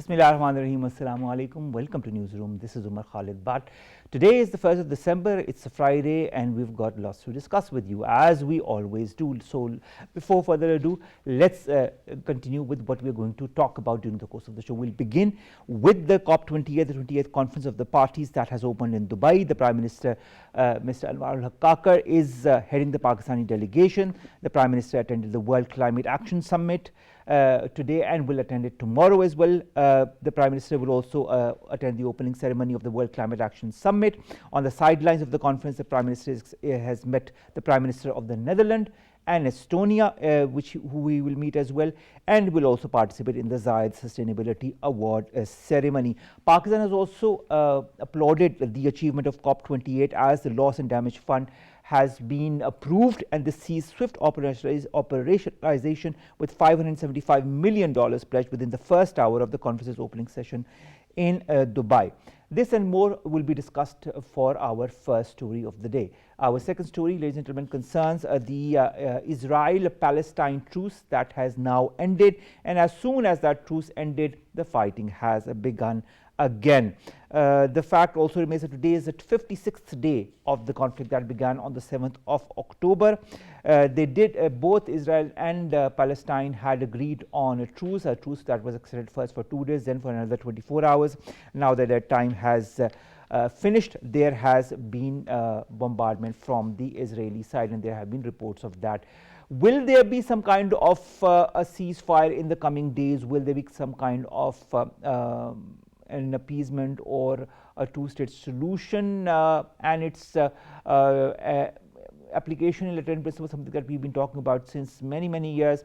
Bismillahirrahmanirrahim. Assalamu alaikum. Welcome to Newsroom. This is Omar, Khalid. But today is the 1st of December. It's a Friday and we've got lots to discuss with you as we always do. So before further ado, let's continue with what we're going to talk about during the course of the show. We'll begin with the COP28, the 28th Conference of the Parties that has opened in Dubai. The Prime Minister, Mr. Anwar al-Haqqaqar, is heading the Pakistani delegation. The Prime Minister attended the World Climate Action Summit today and will attend it tomorrow as well. The Prime Minister will also attend the opening ceremony of the World Climate Action Summit. On the sidelines of the conference, the Prime Minister has met the Prime Minister of the Netherlands and Estonia, who we will meet as well, and will also participate in the Zayed Sustainability Award ceremony. Pakistan has also applauded the achievement of COP28 as the Loss and Damage Fund has been approved, and this sees swift operationalization with $575 million pledged within the first hour of the conference's opening session in Dubai. This and more will be discussed for our first story of the day. Our second story, ladies and gentlemen, concerns the Israel-Palestine truce that has now ended, and as soon as that truce ended, the fighting has begun again. The fact also remains that today is the 56th day of the conflict that began on the 7th of October. Both Israel and Palestine had agreed on a truce that was extended first for 2 days, then for another 24 hours. Now that that time has finished, there has been bombardment from the Israeli side, and there have been reports of that. Will there be some kind of a ceasefire in the coming days? Will there be some kind of an appeasement or a two-state solution and its application in Latin principle, something that we've been talking about since many years,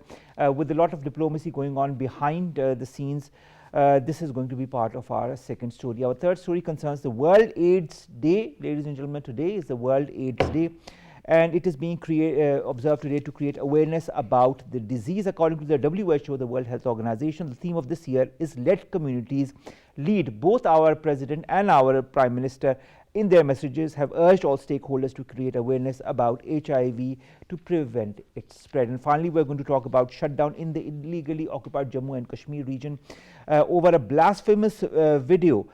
with a lot of diplomacy going on behind the scenes. This is going to be part of our second story. Our third story concerns the World AIDS Day. Ladies and gentlemen, today is the World AIDS Day, and it is being observed today to create awareness about the disease. According to the WHO, the World Health Organization, the theme of this year is Let Communities Lead. Both our President and our Prime Minister in their messages have urged all stakeholders to create awareness about HIV to prevent its spread. And finally, we're going to talk about shutdown in the illegally occupied Jammu and Kashmir region over a blasphemous video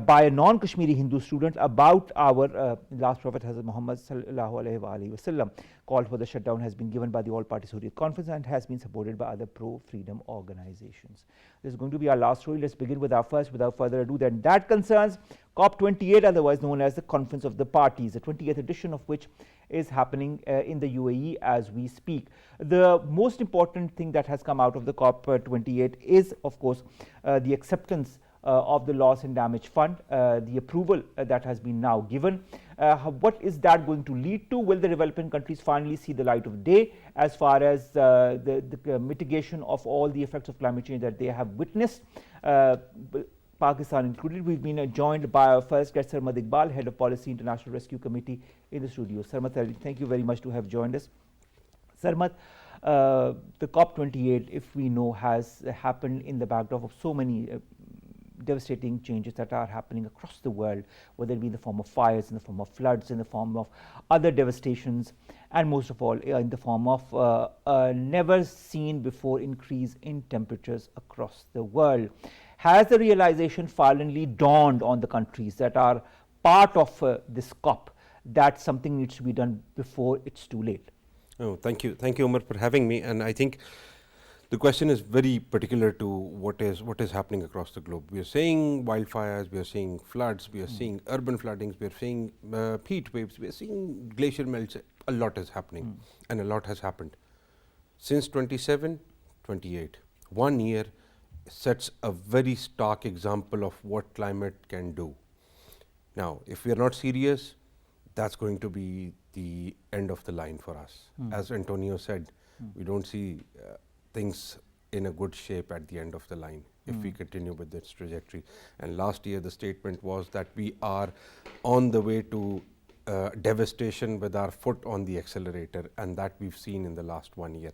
by a non-Kashmiri Hindu student about our last Prophet Hazrat Muhammad sallallahu alaihi wasallam. Call for the shutdown has been given by the All-Party Hurriyat Conference and has been supported by other pro-freedom organizations. This is going to be our last story. Let's begin with our first, without further ado. Then that concerns COP28, otherwise known as the Conference of the Parties, the 20th edition of which is happening in the UAE as we speak. The most important thing that has come out of the COP28 is, of course, the acceptance of the Loss and Damage Fund, the approval that has been now given. What is that going to lead to? Will the developing countries finally see the light of day as far as the mitigation of all the effects of climate change that they have witnessed? Pakistan included. We've been joined by our first guest, Sarmad Iqbal, Head of Policy International Rescue Committee in the studio. Sarmad, thank you very much to have joined us. Sarmad, the COP28, if we know, has happened in the backdrop of so many devastating changes that are happening across the world, whether it be in the form of fires, in the form of floods, in the form of other devastations, and most of all in the form of a never seen before increase in temperatures across the world. Has the realization finally dawned on the countries that are part of this COP that something needs to be done before it's too late? Oh, thank you, Omar, for having me. And I think the question is very particular to what is happening across the globe. We are seeing wildfires, we are seeing floods, we are seeing urban floodings, we are seeing heat waves, we are seeing glacier melts. A lot is happening, and a lot has happened. Since 28, 1 year sets a very stark example of what climate can do. Now, if we are not serious, that's going to be the end of the line for us. As Antonio said, we don't see things in a good shape at the end of the line if we continue with this trajectory. And last year the statement was that we are on the way to devastation with our foot on the accelerator, and that we've seen in the last 1 year.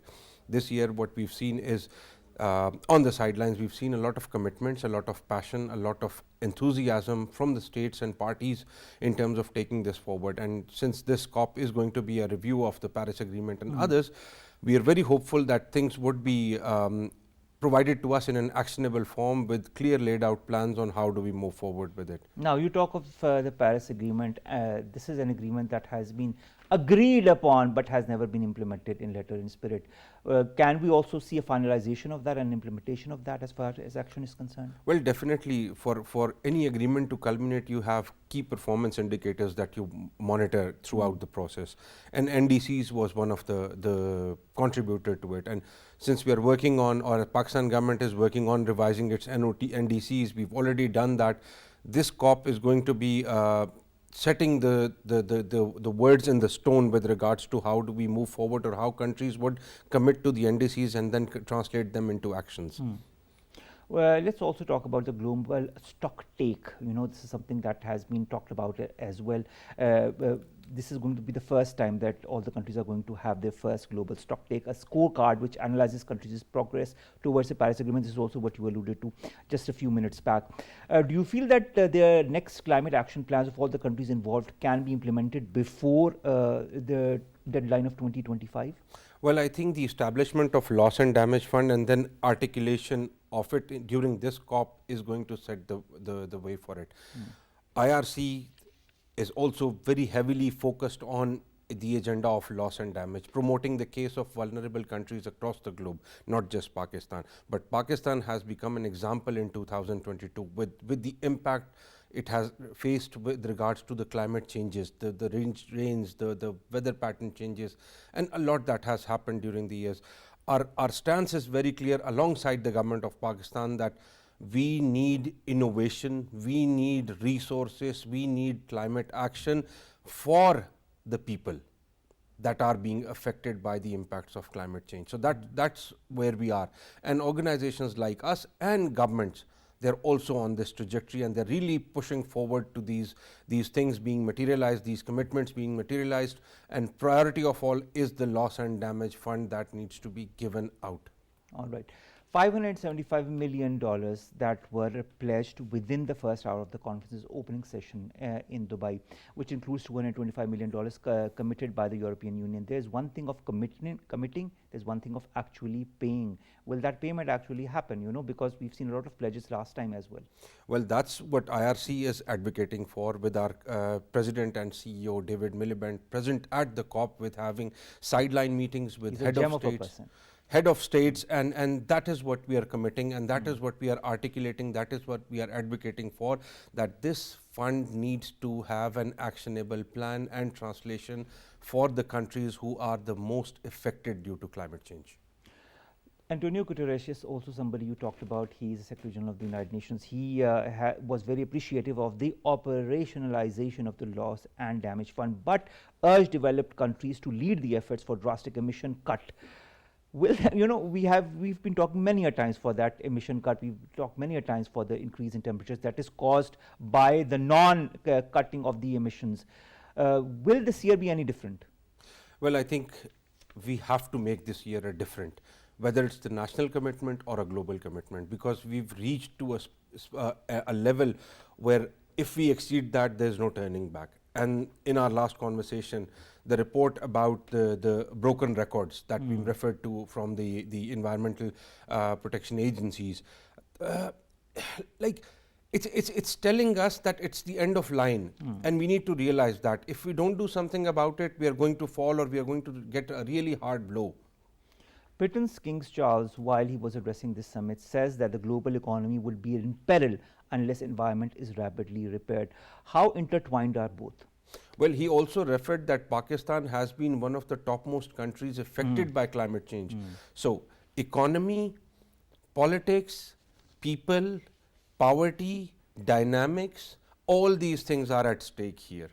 This year what we've seen is on the sidelines, we've seen a lot of commitments, a lot of passion, a lot of enthusiasm from the states and parties in terms of taking this forward. And since this COP is going to be a review of the Paris Agreement and others, we are very hopeful that things would be provided to us in an actionable form with clear laid out plans on how do we move forward with it. Now, you talk of the Paris Agreement. This is an agreement that has been agreed upon but has never been implemented in letter and spirit. Can we also see a finalization of that and implementation of that as far as action is concerned? Well, definitely for any agreement to culminate, you have key performance indicators that you monitor throughout the process. And NDCs was one of the contributor to it. And since we are working on, or the Pakistan government is working on revising its NDCs, we've already done that. This COP is going to be setting the words in the stone with regards to how do we move forward, or how countries would commit to the NDCs and then translate them into actions. Well, let's also talk about the global stock take. You know, this is something that has been talked about as well. This is going to be the first time that all the countries are going to have their first global stock take, a scorecard which analyzes countries' progress towards the Paris Agreement. This is also what you alluded to just a few minutes back. Do you feel that the next climate action plans of all the countries involved can be implemented before the deadline of 2025? Well, I think the establishment of loss and damage fund and then articulation of it during this COP is going to set the way for it. IRC is also very heavily focused on the agenda of loss and damage, promoting the case of vulnerable countries across the globe, not just Pakistan. But Pakistan has become an example in 2022 with the impact it has faced with regards to the climate changes, the rains, the weather pattern changes, and a lot that has happened during the years. Our stance is very clear alongside the government of Pakistan that we need innovation, we need resources, we need climate action for the people that are being affected by the impacts of climate change. So that's where we are. And organizations like us and governments, they're also on this trajectory, and they're really pushing forward to these things being materialized, these commitments being materialized, and priority of all is the loss and damage fund that needs to be given out. All right. $575 million that were pledged within the first hour of the conference's opening session in Dubai, which includes $225 million committed by the European Union. There's one thing of committing, there's one thing of actually paying. Will that payment actually happen, you know, because we've seen a lot of pledges last time as well? Well, that's what IRC is advocating for, with our President and CEO, David Miliband, present at the COP with having sideline meetings with head of states, and that is what we are committing, and that is what we are articulating, that is what we are advocating for, that this fund needs to have an actionable plan and translation for the countries who are the most affected due to climate change. Antonio Guterres is also somebody you talked about. He is the Secretary General of the United Nations. He was very appreciative of the operationalization of the loss and damage fund, but urged developed countries to lead the efforts for drastic emission cut. Well, you know, we've been talking many a times for that emission cut. We've talked many a times for the increase in temperatures that is caused by the non-cutting of the emissions. Will this year be any different? Well, I think we have to make this year a different, whether it's the national commitment or a global commitment, because we've reached to a level where if we exceed that, there's no turning back. And in our last conversation, the report about the broken records that we referred to from the environmental protection agencies, like it's telling us that it's the end of line, and we need to realize that if we don't do something about it, we are going to fall, or we are going to get a really hard blow. Britain's King Charles, while he was addressing this summit, says that the global economy will be in peril unless environment is rapidly repaired. How intertwined are both? Well, he also referred that Pakistan has been one of the topmost countries affected by climate change. So, economy, politics, people, poverty, dynamics, all these things are at stake here.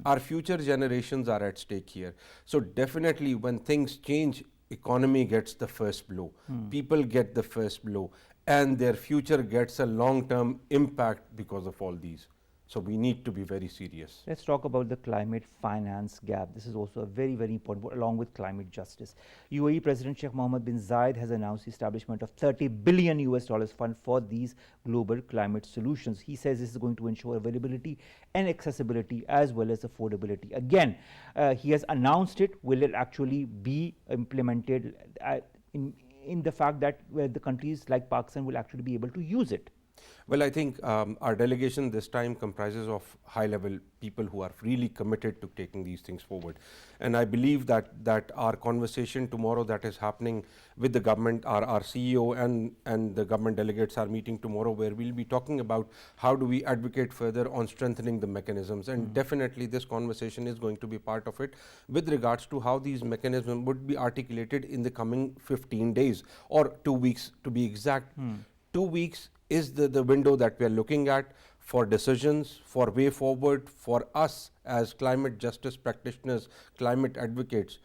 Our future generations are at stake here. So, definitely when things change, economy gets the first blow, people get the first blow, and their future gets a long-term impact because of all these. So we need to be very serious. Let's talk about the climate finance gap. This is also a very, very important, along with climate justice. UAE President Sheikh Mohammed bin Zayed has announced the establishment of $30 billion fund for these global climate solutions. He says this is going to ensure availability and accessibility as well as affordability. Again, he has announced it. Will it actually be implemented in the fact that the countries like Pakistan will actually be able to use it? Well, I think our delegation this time comprises of high-level people who are really committed to taking these things forward. And I believe that our conversation tomorrow that is happening with the government, our CEO and the government delegates are meeting tomorrow, where we'll be talking about how do we advocate further on strengthening the mechanisms. And definitely this conversation is going to be part of it with regards to how these mechanisms would be articulated in the coming 15 days or 2 weeks to be exact. 2 weeks is the window that we are looking at for decisions, for way forward, for us as climate justice practitioners, climate advocates,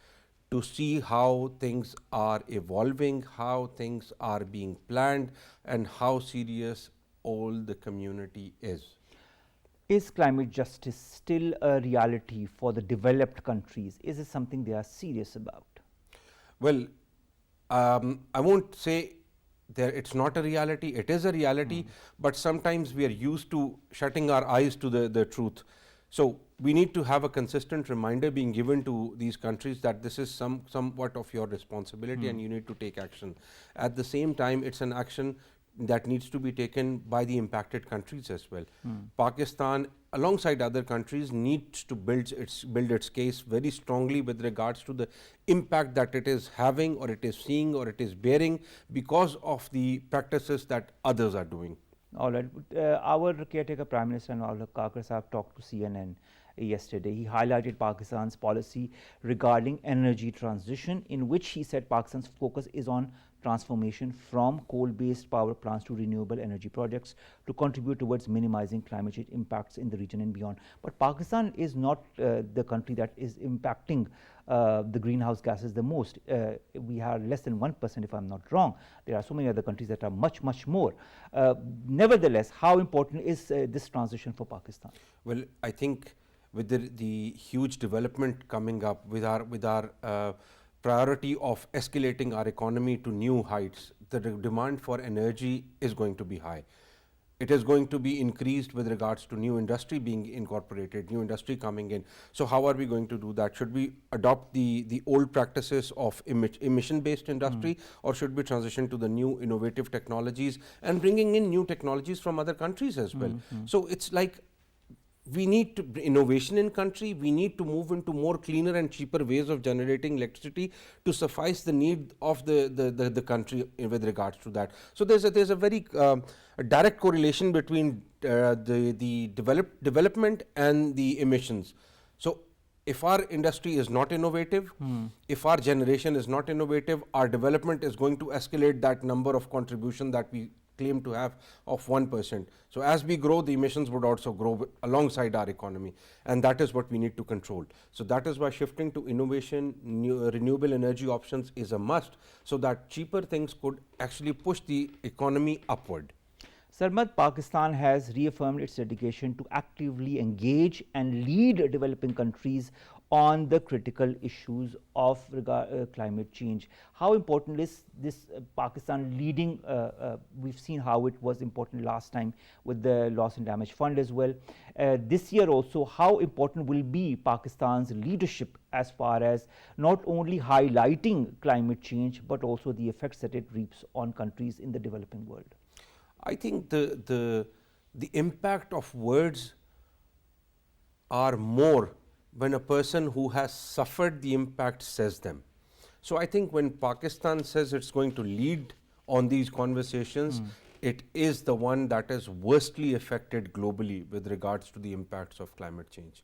to see how things are evolving, how things are being planned, and how serious all the community is. Is climate justice still a reality for the developed countries? Is it something they are serious about? Well, I won't say it's not a reality, it is a reality, but sometimes we are used to shutting our eyes to the truth. So we need to have a consistent reminder being given to these countries that this is somewhat of your responsibility and you need to take action. At the same time, it's an action that needs to be taken by the impacted countries as well. Pakistan, alongside other countries, needs to build its case very strongly with regards to the impact that it is having or it is seeing or it is bearing because of the practices that others are doing. All right. Our caretaker Prime Minister Nawaz Kakar Sahab talked to CNN yesterday. He highlighted Pakistan's policy regarding energy transition, in which he said Pakistan's focus is on transformation from coal-based power plants to renewable energy projects to contribute towards minimizing climate change impacts in the region and beyond. But Pakistan is not the country that is impacting the greenhouse gases the most. We are less than 1%, if I'm not wrong. There are so many other countries that are much, much more. Nevertheless, how important is this transition for Pakistan? Well, I think with the huge development coming up, with our priority of escalating our economy to new heights, the demand for energy is going to be high. It is going to be increased with regards to new industry being incorporated, new industry coming in. So how are we going to do that? Should we adopt the old practices of emission-based industry, or should we transition to the new innovative technologies and bringing in new technologies from other countries as well? So it's like, we need innovation in country, we need to move into more cleaner and cheaper ways of generating electricity to suffice the need of the country with regards to that. So there's a very direct correlation between the development and the emissions. So if our industry is not innovative, if our generation is not innovative, our development is going to escalate that number of contribution that we claim to have of 1%. So as we grow, the emissions would also grow alongside our economy, and that is what we need to control. So that is why shifting to innovation, renewable energy options is a must, so that cheaper things could actually push the economy upward. Sarmad, Pakistan has reaffirmed its dedication to actively engage and lead developing countries on the critical issues of climate change. How important is this Pakistan leading? We've seen how it was important last time with the loss and damage fund as well. This year also, how important will be Pakistan's leadership as far as not only highlighting climate change, but also the effects that it reaps on countries in the developing world? I think the impact of words are more when a person who has suffered the impact says them. So I think when Pakistan says it's going to lead on these conversations, it is the one that is worstly affected globally with regards to the impacts of climate change.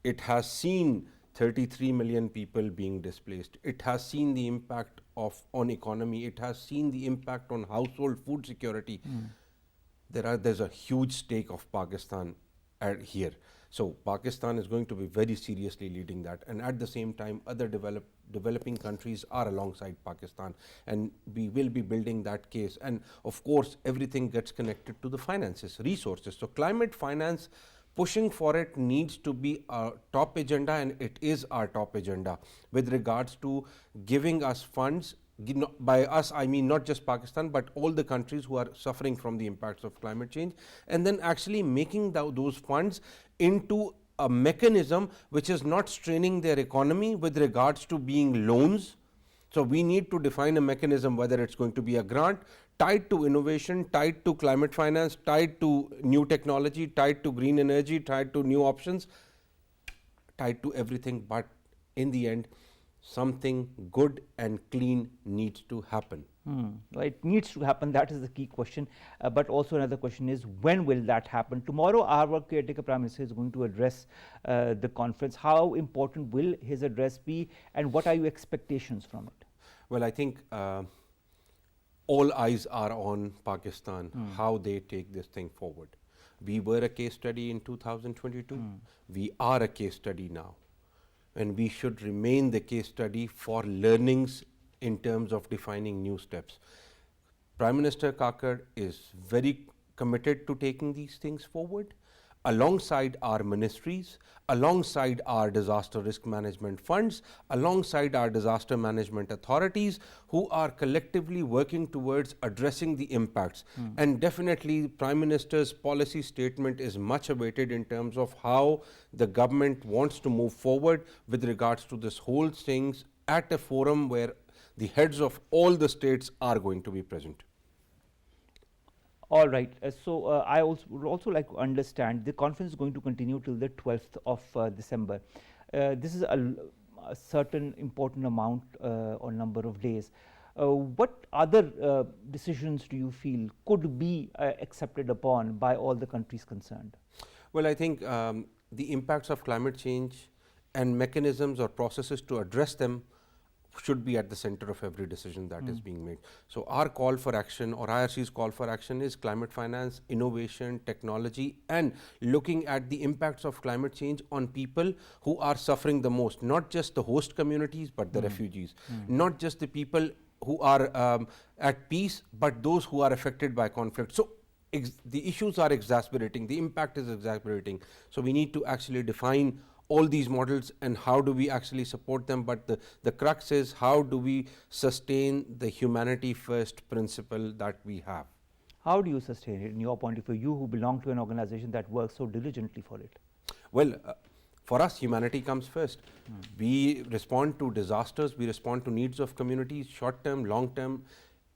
It has seen 33 million people being displaced. It has seen the impact on economy. It has seen the impact on household food security. There's a huge stake of Pakistan here. So Pakistan is going to be very seriously leading that, and at the same time other developing countries are alongside Pakistan, and we will be building that case. And of course everything gets connected to the finances, resources. So climate finance, pushing for it needs to be our top agenda, and it is our top agenda with regards to giving us funds. By us, I mean not just Pakistan, but all the countries who are suffering from the impacts of climate change, and then actually making those funds into a mechanism which is not straining their economy with regards to being loans, So we need to define a mechanism, whether it's going to be a grant tied to innovation, tied to climate finance, tied to new technology, tied to green energy, tied to new options, tied to everything, but in the end, something good and clean needs to happen. Well, it needs to happen. That is the key question. But also another question is, when will that happen? Tomorrow, our caretaker Prime Minister is going to address the conference. How important will his address be, and what are your expectations from it? Well, I think all eyes are on Pakistan, how they take this thing forward. We were a case study in 2022. We are a case study now. And we should remain the case study for learnings in terms of defining new steps. Prime Minister Kakar is very committed to taking these things forward alongside our ministries, alongside our disaster risk management funds, alongside our disaster management authorities, who are collectively working towards addressing the impacts. And definitely Prime Minister's policy statement is much awaited in terms of how the government wants to move forward with regards to this whole things at a forum where the heads of all the states are going to be present. All right. I would also like to understand, the conference is going to continue till the 12th of December. This is a certain important amount or number of days. What other decisions do you feel could be accepted upon by all the countries concerned? Well, I think the impacts of climate change and mechanisms or processes to address them should be at the center of every decision that is being made. So our call for action, or IRC's call for action, is climate finance, innovation, technology, and looking at the impacts of climate change on people who are suffering the most, not just the host communities, but the refugees, not just the people who are at peace, but those who are affected by conflict. So the issues are exasperating, the impact is exasperating. So we need to actually define all these models and how do we actually support them, but the crux is how do we sustain the humanity first principle that we have. How do you sustain it in your point of view, you who belong to an organization that works so diligently for it? Well, for us, humanity comes first. We respond to disasters, we respond to needs of communities, short term, long term,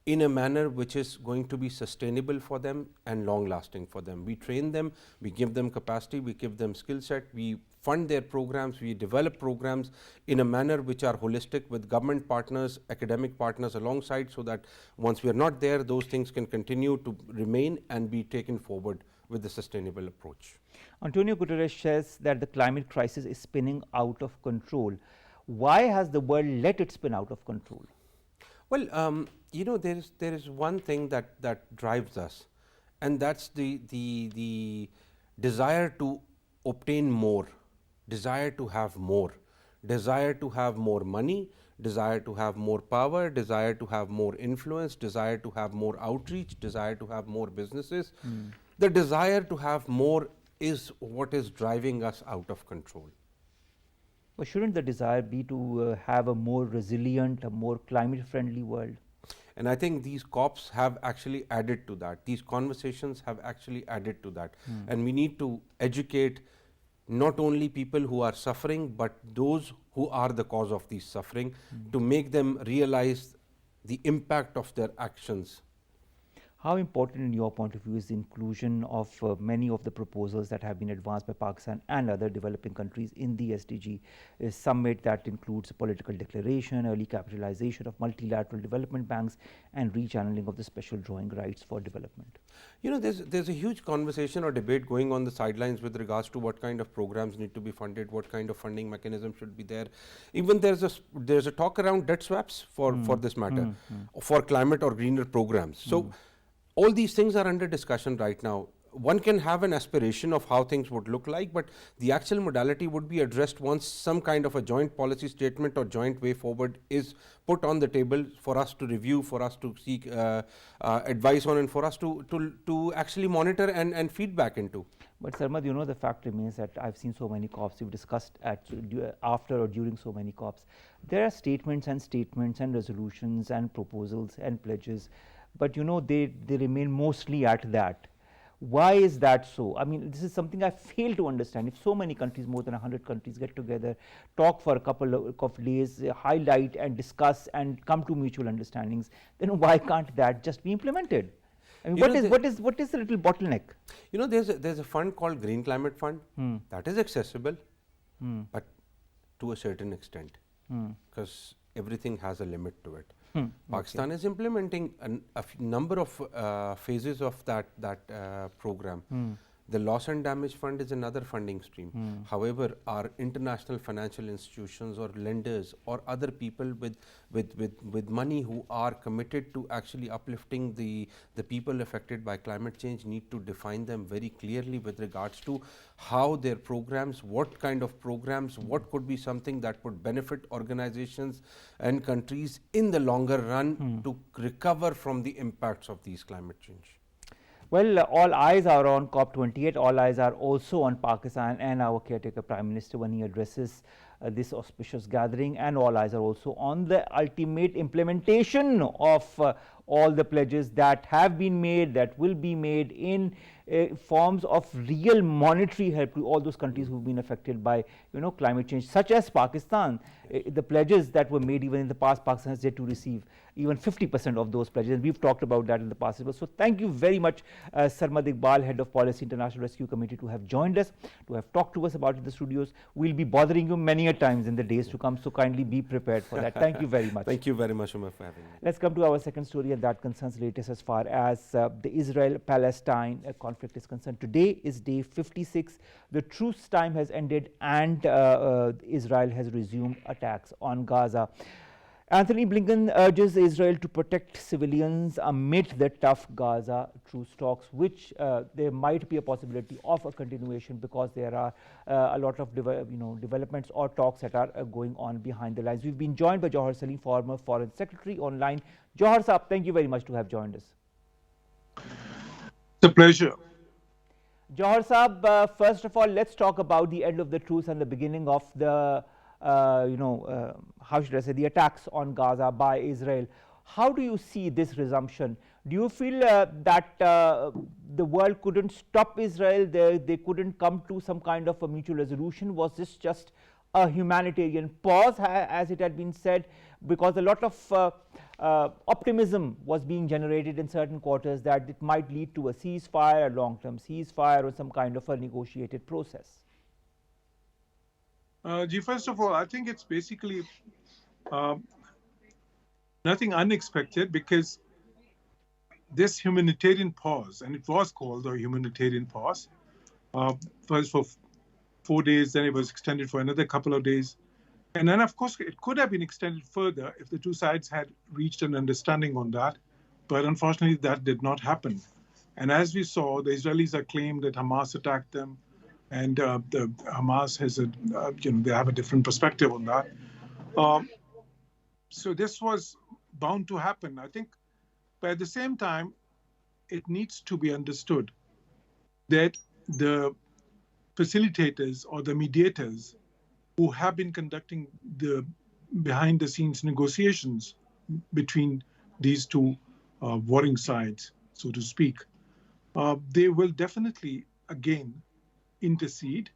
in a manner which is going to be sustainable for them and long lasting for them. We train them, we give them capacity, we give them skill set, we fund their programs, we develop programs in a manner which are holistic with government partners, academic partners alongside, so that once we are not there, those things can continue to remain and be taken forward with the sustainable approach. Antonio Guterres says that the climate crisis is spinning out of control. Why has the world let it spin out of control? Well, you know, there is one thing that drives us, and that's the desire to obtain more, desire to have more, desire to have more money, desire to have more power, desire to have more influence, desire to have more outreach, desire to have more businesses. The desire to have more is what is driving us out of control. But shouldn't the desire be to have a more resilient, a more climate-friendly world? And I think these COPs have actually added to that. These conversations have actually added to that. And we need to educate not only people who are suffering, but those who are the cause of this suffering, to make them realize the impact of their actions. How important, in your point of view, is the inclusion of many of the proposals that have been advanced by Pakistan and other developing countries in the SDG summit that includes a political declaration, early capitalization of multilateral development banks, and rechanneling of the special drawing rights for development? You know, there's a huge conversation or debate going on the sidelines with regards to what kind of programs need to be funded, what kind of funding mechanism should be there. Even there's a talk around debt swaps for this matter, for climate or greener programs. So all these things are under discussion right now. One can have an aspiration of how things would look like, but the actual modality would be addressed once some kind of a joint policy statement or joint way forward is put on the table for us to review, for us to seek advice on, and for us to actually monitor and feedback into. But Sarmad, you know, the fact remains that I've seen so many COPs, we've discussed after or during so many COPs. There are statements and resolutions and proposals and pledges, but you know, they remain mostly at that. Why is that so? I mean, this is something I fail to understand. If so many countries, more than 100 countries, get together, talk for a couple of days, highlight and discuss and come to mutual understandings, then why can't that just be implemented? I mean, You know, what is the little bottleneck? you know, there's a fund called Green Climate Fund that is accessible, but to a certain extent, because everything has a limit to it. Pakistan is implementing a number of phases of that program. The loss and damage fund is another funding stream. However, our international financial institutions or lenders or other people with money who are committed to actually uplifting the people affected by climate change need to define them very clearly with regards to how their programs, what kind of programs, what could be something that would benefit organizations and countries in the longer run to recover from the impacts of these climate change. Well, all eyes are on COP28. All eyes are also on Pakistan and our caretaker Prime Minister when he addresses this auspicious gathering, and all eyes are also on the ultimate implementation of all the pledges that have been made, that will be made in forms of real monetary help to all those countries who've been affected by climate change, such as Pakistan. The pledges that were made even in the past, Pakistan has yet to receive even 50% of those pledges, and we've talked about that in the past as well. So thank you very much, Sarmad Iqbal, Head of Policy, International Rescue Committee, to have joined us, to have talked to us about it in the studios. We'll be bothering you many a times in the days to come, so kindly be prepared for that. Thank you very much. Thank you very much, Omar, for having me. Let's come to our second story, and that concerns latest as far as the Israel-Palestine conflict is concerned. Today is day 56. The truce time has ended, and Israel has resumed attacks on Gaza. Anthony Blinken urges Israel to protect civilians amid the tough Gaza truce talks, which there might be a possibility of a continuation because there are a lot of developments or talks that are going on behind the lines. We've been joined by Jouhar Saleem, former Foreign Secretary, online. Jouhar Saab, thank you very much to have joined us. It's a pleasure. Jouhar Saab, first of all, let's talk about the end of the truce and the beginning of the how should I say, the attacks on Gaza by Israel. How do you see this resumption? Do you feel that the world couldn't stop Israel? They couldn't come to some kind of a mutual resolution? Was this just a humanitarian pause, as it had been said? Because a lot of optimism was being generated in certain quarters that it might lead to a ceasefire, a long-term ceasefire, or some kind of a negotiated process. First of all, I think it's basically nothing unexpected, because this humanitarian pause, and it was called a humanitarian pause, first for 4 days, then it was extended for another couple of days. And then, of course, it could have been extended further if the two sides had reached an understanding on that. But unfortunately, that did not happen. And as we saw, the Israelis have claimed that Hamas attacked them. And the Hamas has they have a different perspective on that. So this was bound to happen, I think. But at the same time, it needs to be understood that the facilitators or the mediators who have been conducting the behind-the-scenes negotiations between these two warring sides, so to speak, they will definitely, again, intercede.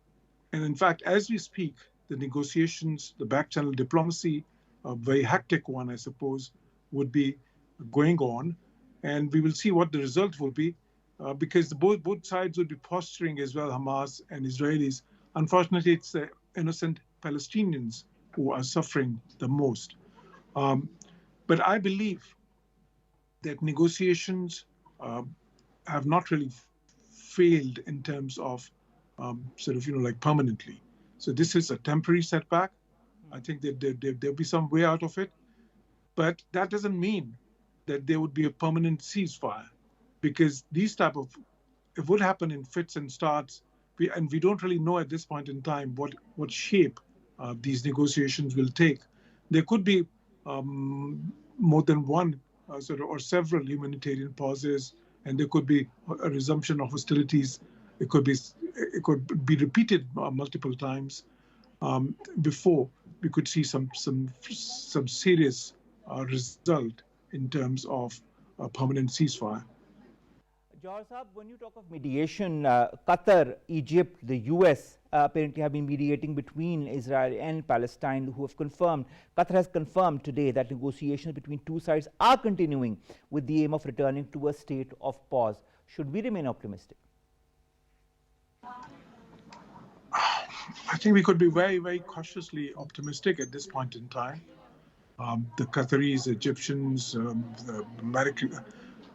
And in fact, as we speak, the negotiations, the back-channel diplomacy, a very hectic one, I suppose, would be going on. And we will see what the result will be, because both sides would be posturing as well, Hamas and Israelis. Unfortunately, it's the innocent Palestinians who are suffering the most. But I believe that negotiations have not really failed in terms of permanently. So this is a temporary setback. I think that there'll be some way out of it. But that doesn't mean that there would be a permanent ceasefire, because these type of, it would happen in fits and starts. We don't really know at this point in time what shape these negotiations will take. There could be more than one or several humanitarian pauses, and there could be a resumption of hostilities. It could be repeated multiple times before we could see some serious result in terms of a permanent ceasefire. Johar Saab, when you talk of mediation, Qatar, Egypt, the US apparently have been mediating between Israel and Palestine, who have confirmed, Qatar has confirmed today that negotiations between two sides are continuing with the aim of returning to a state of pause. Should we remain optimistic? I think we could be very, very cautiously optimistic at this point in time. The Qataris, Egyptians, the American,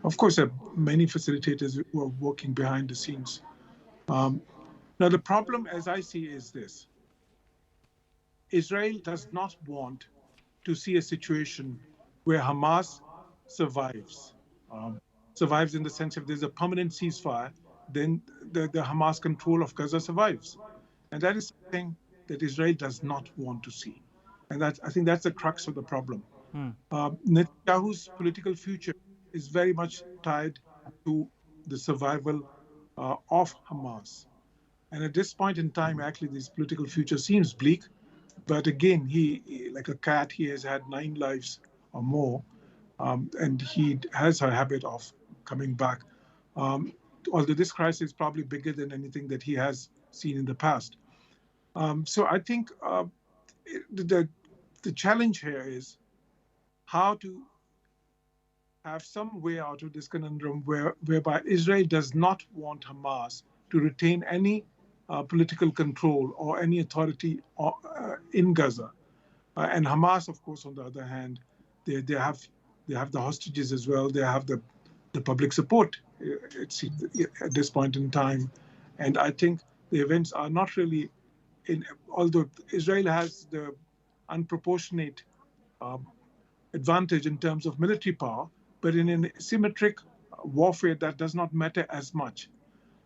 of course, there are many facilitators who are working behind the scenes. Now, the problem, as I see, is this. Israel does not want to see a situation where Hamas survives. Survives in the sense if there's a permanent ceasefire, then the Hamas control of Gaza survives. And that is something that Israel does not want to see. And I think that's the crux of the problem. Netanyahu's political future is very much tied to the survival of Hamas. And at this point in time, actually, this political future seems bleak. But again, he, like a cat, he has had 9 lives or more. And he has a habit of coming back. Although this crisis is probably bigger than anything that he has seen in the past. So I think the challenge here is how to have some way out of this conundrum whereby Israel does not want Hamas to retain any political control or any authority in Gaza. And Hamas, of course, on the other hand, they have the hostages as well. They have the public support at this point in time. And I think the events are not really although Israel has the unproportionate advantage in terms of military power, but in an asymmetric warfare that does not matter as much.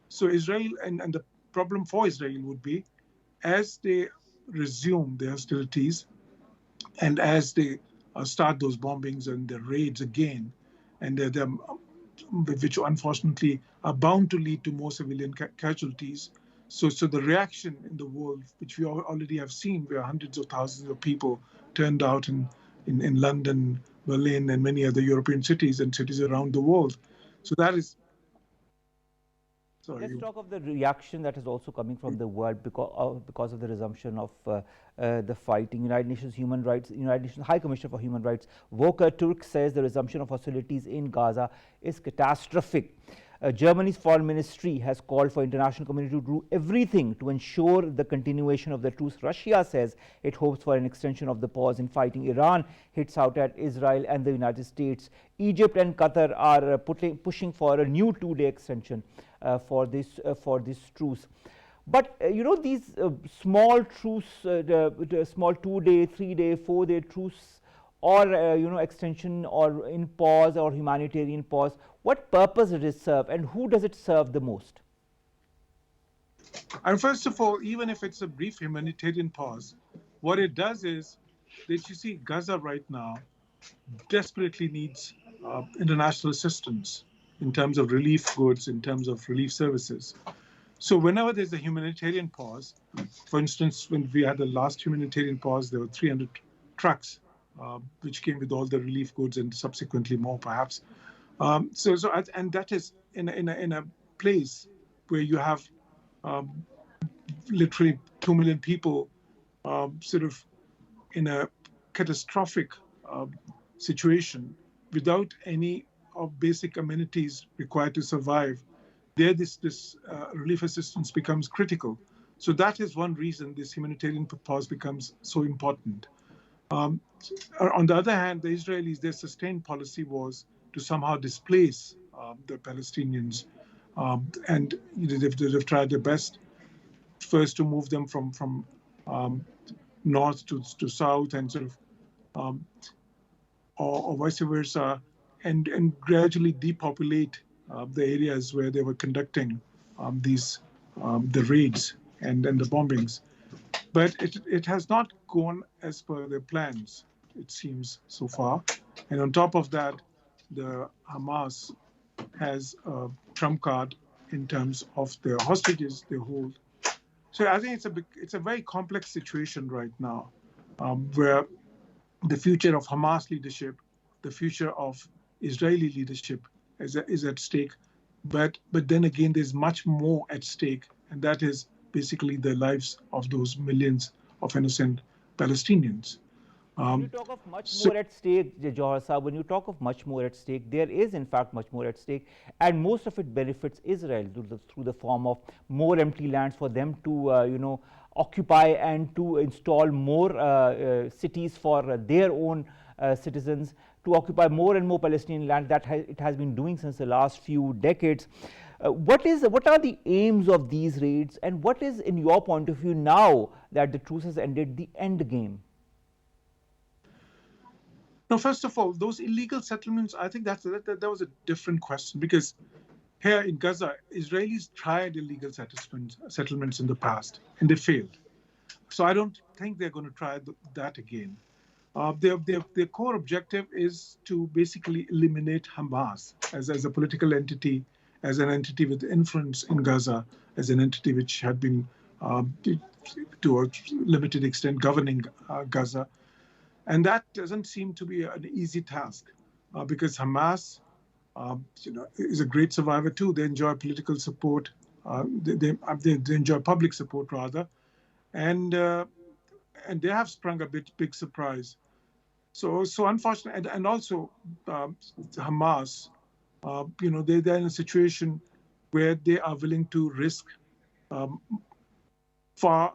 So Israel, and the problem for Israel would be, as they resume their hostilities and as they start those bombings and the raids again, and which unfortunately are bound to lead to more civilian casualties. So the reaction in the world, which we already have seen, where hundreds of thousands of people turned out in London, Berlin, and many other European cities and cities around the world. So that is. Sorry. Let's talk of the reaction that is also coming from the world because of the resumption of the fighting. United Nations High Commissioner for Human Rights, Volker Turk, says the resumption of hostilities in Gaza is catastrophic. Germany's foreign ministry has called for international community to do everything to ensure the continuation of the truce. Russia says it hopes for an extension of the pause in fighting. Iran hits out at Israel and the United States. Egypt and Qatar are pushing for a new 2-day extension for this truce. But these small truce, the small 2-day, 3-day, 4-day truce, or extension or in pause or humanitarian pause, what purpose does it serve and who does it serve the most? And first of all, even if it's a brief humanitarian pause, what it does is that you see Gaza right now desperately needs international assistance in terms of relief goods, in terms of relief services. So whenever there's a humanitarian pause, for instance, when we had the last humanitarian pause, there were 300 trucks which came with all the relief goods and subsequently more perhaps. And that is in a place where you have literally 2 million people sort of in a catastrophic situation without any of basic amenities required to survive. There, this relief assistance becomes critical. So that is one reason this humanitarian pause becomes so important. On the other hand, the Israelis, their sustained policy was to somehow displace the Palestinians. And they've tried their best first to move them from north to south and sort of, or vice versa, and gradually depopulate the areas where they were conducting the raids and the bombings. But it has not gone as per their plans, it seems, so far. And on top of that, the Hamas has a trump card in terms of the hostages they hold. So I think it's a very complex situation right now, where the future of Hamas leadership, the future of Israeli leadership is at stake. but then again, there's much more at stake, and that is basically the lives of those millions of innocent Palestinians. When you talk of much So more at stake, Jouhar Saab, when you talk of much more at stake, there is in fact much more at stake, and most of it benefits Israel through the form of more empty lands for them to, occupy and to install more cities for their own citizens, to occupy more and more Palestinian land that it has been doing since the last few decades. What are the aims of these raids, and what is, in your point of view, now that the truce has ended, the end game? now, first of all, those illegal settlements, I think that was a different question, because here in Gaza, Israelis tried illegal settlements in the past, and they failed. So I don't think they're going to try that again. Their core objective is to basically eliminate Hamas as a political entity, as an entity with influence in Gaza, as an entity which had been, to a limited extent, governing Gaza. And that doesn't seem to be an easy task, because Hamas, is a great survivor too. They enjoy political support. They enjoy public support rather, and they have sprung a big surprise. So unfortunate, and also Hamas, they're in a situation where they are willing to risk far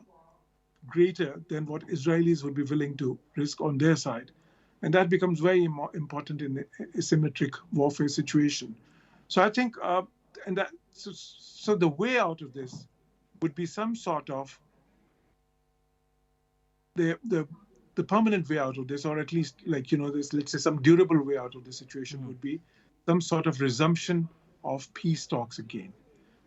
greater than what Israelis would be willing to risk on their side. And that becomes very important in an asymmetric warfare situation. So I think, so the way out of this would be some sort of the permanent way out of this, or at least this, let's say some durable way out of the situation would be some sort of resumption of peace talks again.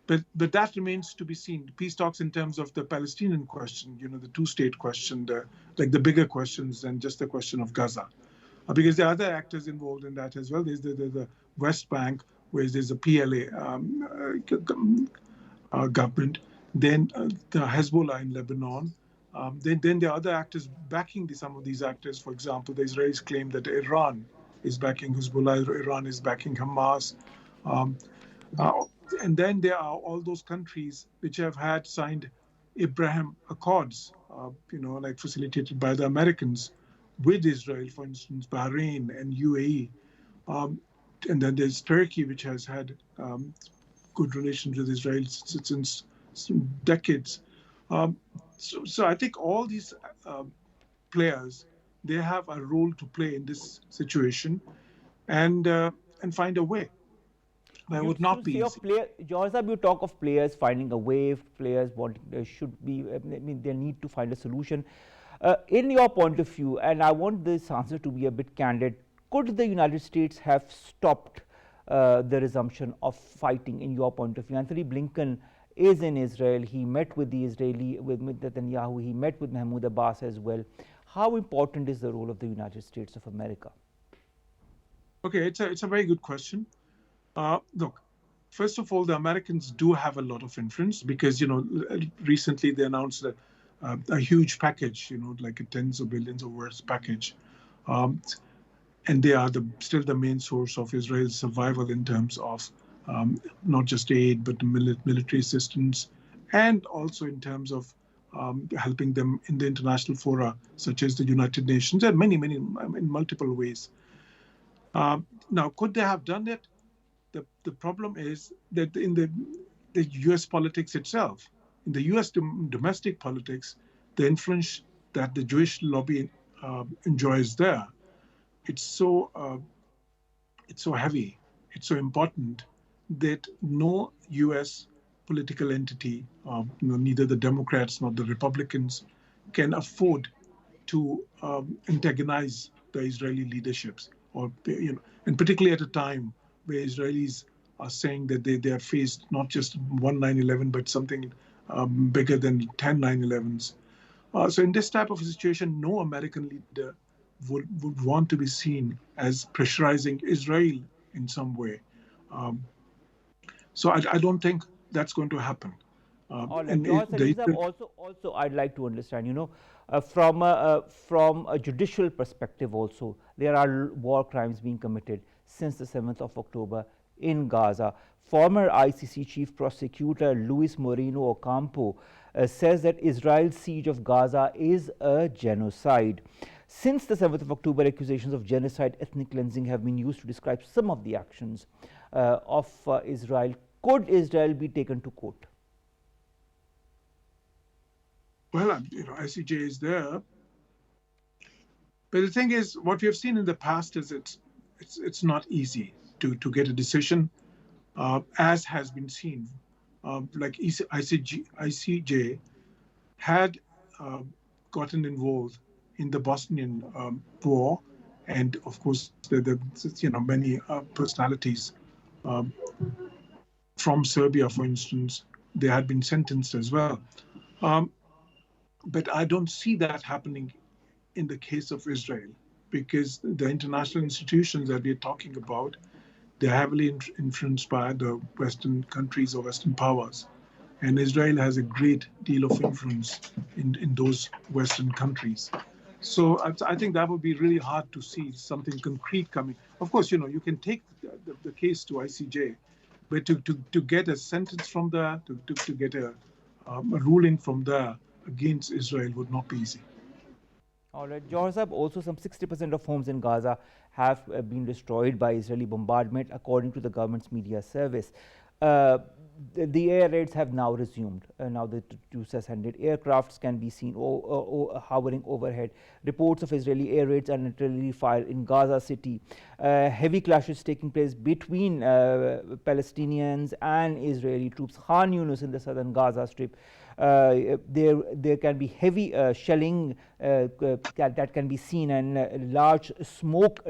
But that remains to be seen. Peace talks in terms of the Palestinian question, the two-state question, the bigger questions than just the question of Gaza. Because there are other actors involved in that as well. There's the West Bank, where there's a PLA government, then the Hezbollah in Lebanon. Then there are other actors backing some of these actors. For example, the Israelis claim that Iran is backing Hezbollah, Iran is backing Hamas. And then there are all those countries which have had signed Abraham Accords, like facilitated by the Americans with Israel, for instance, Bahrain and UAE. And then there's Turkey, which has had good relations with Israel since decades. So I think all these players, they have a role to play in this situation, and find a way. But it would not be easy. Jouhar, you talk of players finding a way, players should be, they need to find a solution. In your point of view, and I want this answer to be a bit candid, could the United States have stopped the resumption of fighting, in your point of view? Anthony Blinken is in Israel. He met with with Netanyahu. He met with Mahmoud Abbas as well. How important is the role of the United States of America? Okay, it's a very good question. Look, first of all, the Americans do have a lot of influence, because recently they announced a huge package, like a tens of billions of worth package, and they are still the main source of Israel's survival in terms of not just aid, but military assistance, and also in terms of helping them in the international fora, such as the United Nations, and many, in multiple ways. Now, could they have done it? The problem is that in the U.S. politics itself, in the U.S. domestic politics, the influence that the Jewish lobby enjoys there, it's so heavy, it's so important, that no U.S. political entity, neither the Democrats nor the Republicans, can afford to antagonize the Israeli leaderships, or and particularly at a time where Israelis are saying that they are faced not just one 9/11, but something bigger than 10 9/11s. So in this type of situation, no American leader would want to be seen as pressurizing Israel in some way. So I don't think that's going to happen. Also, I'd like to understand, from a judicial perspective also, there are war crimes being committed since the 7th of October. in Gaza. Former ICC Chief Prosecutor Luis Moreno Ocampo says that Israel's siege of Gaza is a genocide. Since the 7th of October, accusations of genocide, ethnic cleansing have been used to describe some of the actions of Israel. Could Israel be taken to court? Well, ICJ is there, but the thing is, what we have seen in the past is it's not easy to get a decision, as has been seen. Like ICJ had gotten involved in the Bosnian war, and of course, many personalities from Serbia, for instance, they had been sentenced as well. But I don't see that happening in the case of Israel, because the international institutions that we're talking about, they're heavily influenced by the Western countries or Western powers. And Israel has a great deal of influence in those Western countries. So I think that would be really hard to see something concrete coming. Of course, you can take the case to ICJ, but to get a sentence from there, to get a ruling from there against Israel would not be easy. All right, Jouhar Sahib, also some 60% of homes in Gaza have been destroyed by Israeli bombardment, according to the government's media service. The air raids have now resumed. Now the truce has ended. Aircrafts can be seen hovering overhead. Reports of Israeli air raids and artillery fire in Gaza City. Heavy clashes taking place between Palestinians and Israeli troops. Khan Yunus in the southern Gaza Strip. There can be heavy shelling that can be seen, and large smoke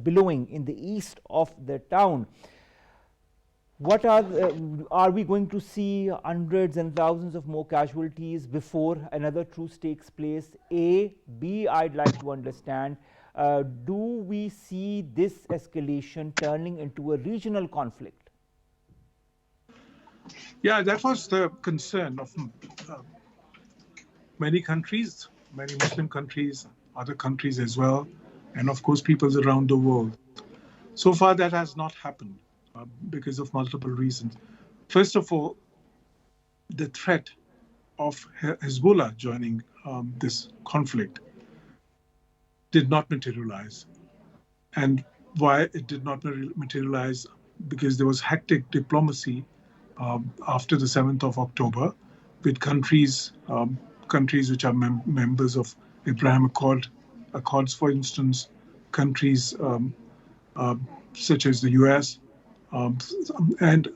billowing in the east of the town. What are we going to see hundreds and thousands of more casualties before another truce takes place? A. B, I'd like to understand, do we see this escalation turning into a regional conflict? Yeah, that was the concern of many countries, many Muslim countries, other countries as well, and of course peoples around the world. So far that has not happened because of multiple reasons. First of all, the threat of Hezbollah joining this conflict did not materialize. And why it did not materialize? Because there was hectic diplomacy after the 7th of October with countries which are members of Abraham Accords, for instance, countries such as the US, and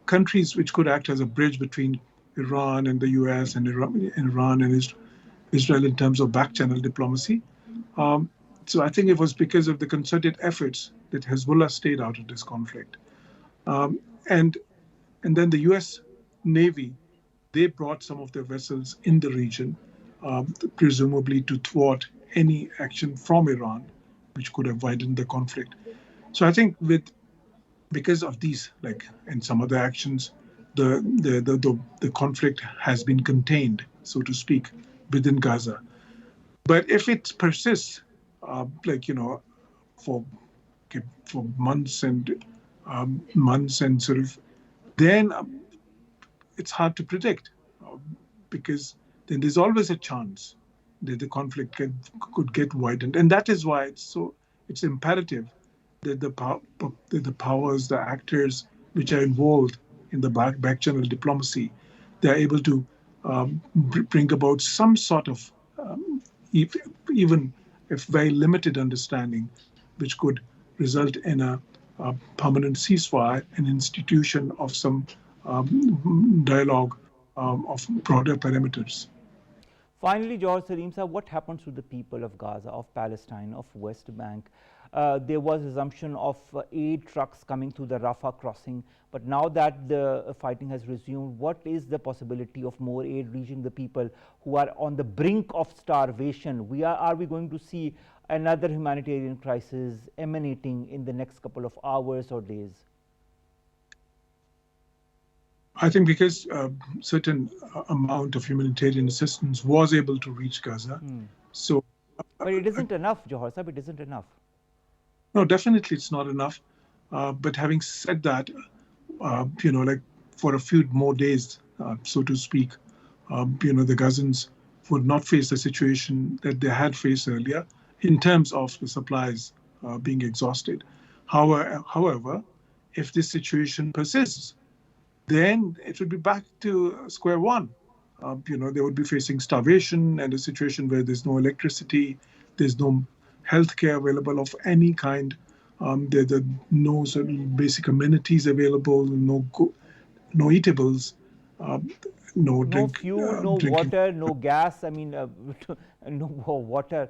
countries which could act as a bridge between Iran and the US and Iran and Israel in terms of back-channel diplomacy. So I think it was because of the concerted efforts that Hezbollah stayed out of this conflict. And then the US Navy, they brought some of their vessels in the region, presumably to thwart any action from Iran, which could have widened the conflict. So I think because of these, and some other actions, the conflict has been contained, so to speak, within Gaza. But if it persists, for months and sort of, then it's hard to predict, because then there's always a chance that the conflict could get widened, and that is why it's imperative that the powers, the actors which are involved in the back-channel diplomacy, they're able to bring about some sort of, even if very limited understanding, which could result in a permanent ceasefire, an institution of some dialogue of broader parameters. Finally, George Saleem sir, what happens to the people of Gaza, of Palestine, of West Bank? There was assumption of aid trucks coming through the Rafah crossing, but now that the fighting has resumed, what is the possibility of more aid reaching the people who are on the brink of starvation? Are we going to see another humanitarian crisis emanating in the next couple of hours or days? I think because certain amount of humanitarian assistance was able to reach Gaza. So, but it isn't enough, Jouhar Sahib, it isn't enough. No, definitely it's not enough. But having said that, like for a few more days, so to speak, the Gazans would not face the situation that they had faced earlier in terms of the supplies being exhausted. However, if this situation persists, then it would be back to square one. They would be facing starvation and a situation where there's no electricity, there's no healthcare available of any kind, there are no sort of basic amenities available, no eatables, no No fuel, no drinking. water, no gas. I mean, no water.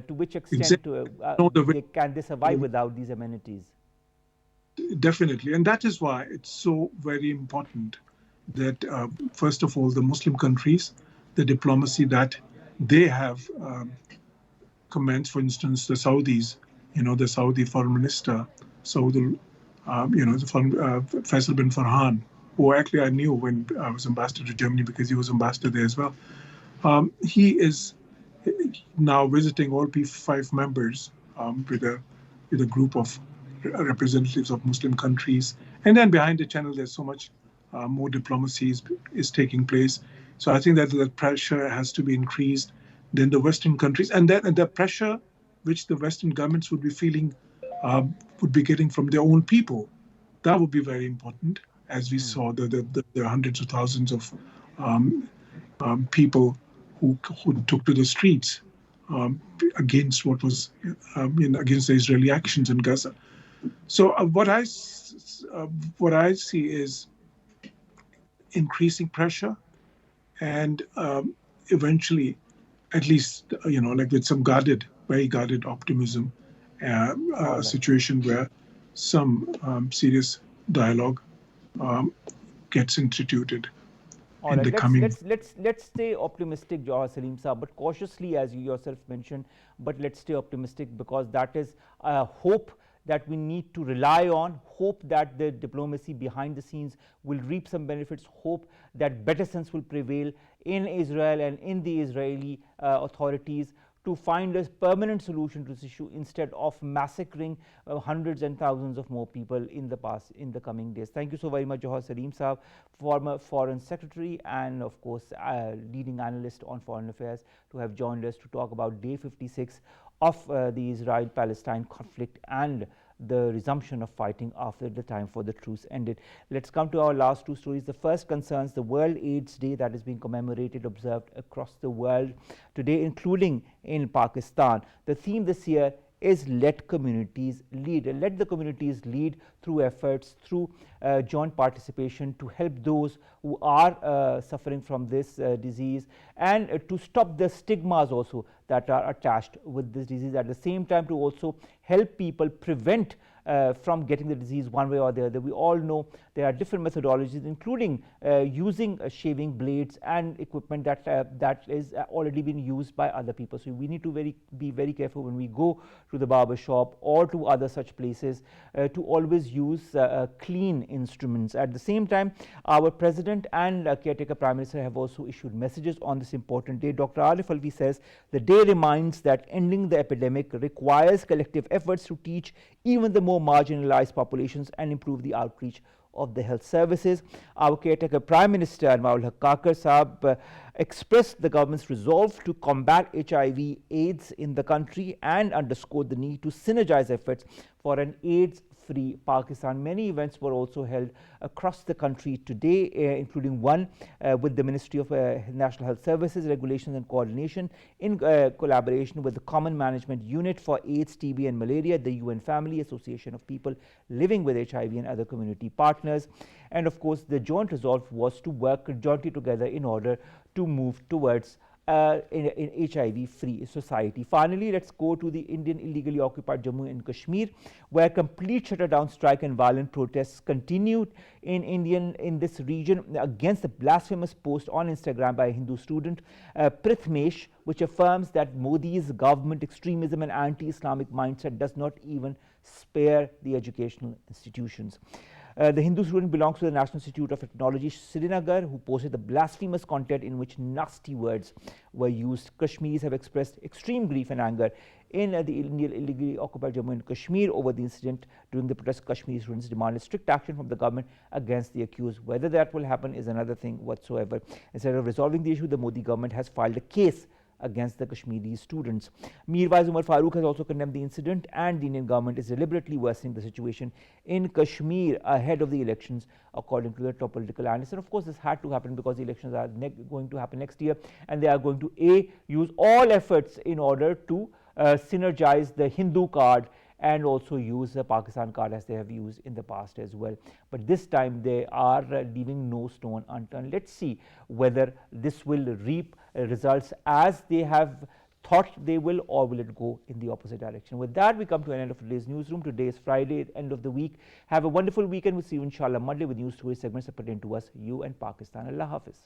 To which extent Exactly. No, can they survive without these amenities? definitely. And that is why it's so very important that, first of all, the Muslim countries, the diplomacy that they have commenced, for instance, the Saudis, the Saudi foreign minister, Saudi, Faisal bin Farhan, who actually I knew when I was ambassador to Germany because he was ambassador there as well. He is now visiting all P5 members with a group of representatives of Muslim countries. And then behind the channel, there's so much more diplomacy is taking place. So I think that the pressure has to be increased. Then the Western countries, and the pressure which the Western governments would be feeling, would be getting from their own people. That would be very important, as we saw the hundreds of thousands of people who took to the streets against what was against the Israeli actions in Gaza. So what I see is increasing pressure, and eventually, at least like with some very guarded optimism, a situation where some serious dialogue gets instituted. All right, let's stay optimistic, Jouhar Saleem Saab, but cautiously, as you yourself mentioned. But let's stay optimistic, because that is hope that we need to rely on. Hope that the diplomacy behind the scenes will reap some benefits. Hope that better sense will prevail in Israel and in the Israeli authorities to find a permanent solution to this issue, instead of massacring hundreds and thousands of more people in the coming days. Thank you so very much, Jouhar Saleem Saab, former Foreign Secretary and of course leading analyst on foreign affairs, to have joined us to talk about day 56 of the Israel-Palestine conflict and the resumption of fighting after the time for the truce ended. Let's come to our last two stories. The first concerns the World AIDS Day that is being commemorated, observed across the world today, including in Pakistan. The theme this year is let communities lead. Let the communities lead through efforts, through joint participation, to help those who are suffering from this disease, and to stop the stigmas also that are attached with this disease. At the same time, to also help people prevent from getting the disease one way or the other. We all know there are different methodologies, including using shaving blades and equipment that is already been used by other people. So we need to be very careful when we go to the barber shop or to other such places, to always use clean instruments. At the same time, our President and caretaker Prime Minister have also issued messages on this important day. Dr. Arif Alvi says the day reminds that ending the epidemic requires collective efforts to teach even the more marginalized populations and improve the outreach of the health services. Our caretaker Prime Minister Anwarul Haq Kakar Saab expressed the government's resolve to combat HIV/AIDS in the country and underscored the need to synergize efforts for an AIDS-free Pakistan. Many events were also held across the country today, including one with the Ministry of National Health Services, Regulations and Coordination, in collaboration with the Common Management Unit for AIDS, TB and Malaria, the UN Family Association of People Living with HIV and other community partners. And of course, the joint resolve was to work jointly together in order to move towards in HIV-free society. Finally, let's go to the Indian illegally occupied Jammu and Kashmir, where complete shutdown strike and violent protests continued in this region against the blasphemous post on Instagram by a Hindu student, Prithmesh, which affirms that Modi's government extremism and anti-Islamic mindset does not even spare the educational institutions. The Hindu student belongs to the National Institute of Technology, Srinagar, who posted the blasphemous content in which nasty words were used. Kashmiris have expressed extreme grief and anger in the Indian illegally occupied Jammu and Kashmir over the incident. During the protest, Kashmiri students demanded strict action from the government against the accused. Whether that will happen is another thing whatsoever. Instead of resolving the issue, the Modi government has filed a case against the Kashmiri students. Mirwais Umar Farooq has also condemned the incident, and the Indian government is deliberately worsening the situation in Kashmir ahead of the elections, according to the top political analysts. And of course, this had to happen because the elections are going to happen next year, and they are going to use all efforts in order to synergize the Hindu card and also use the Pakistan card as they have used in the past as well. But this time they are leaving no stone unturned. Let's see whether this will reap results as they have thought they will, or will it go in the opposite direction. With that, we come to an end of today's newsroom. Today is Friday, end of the week. Have a wonderful weekend. We'll see you inshallah Monday with news story segments that pertain to us, you and Pakistan. Allah Hafiz.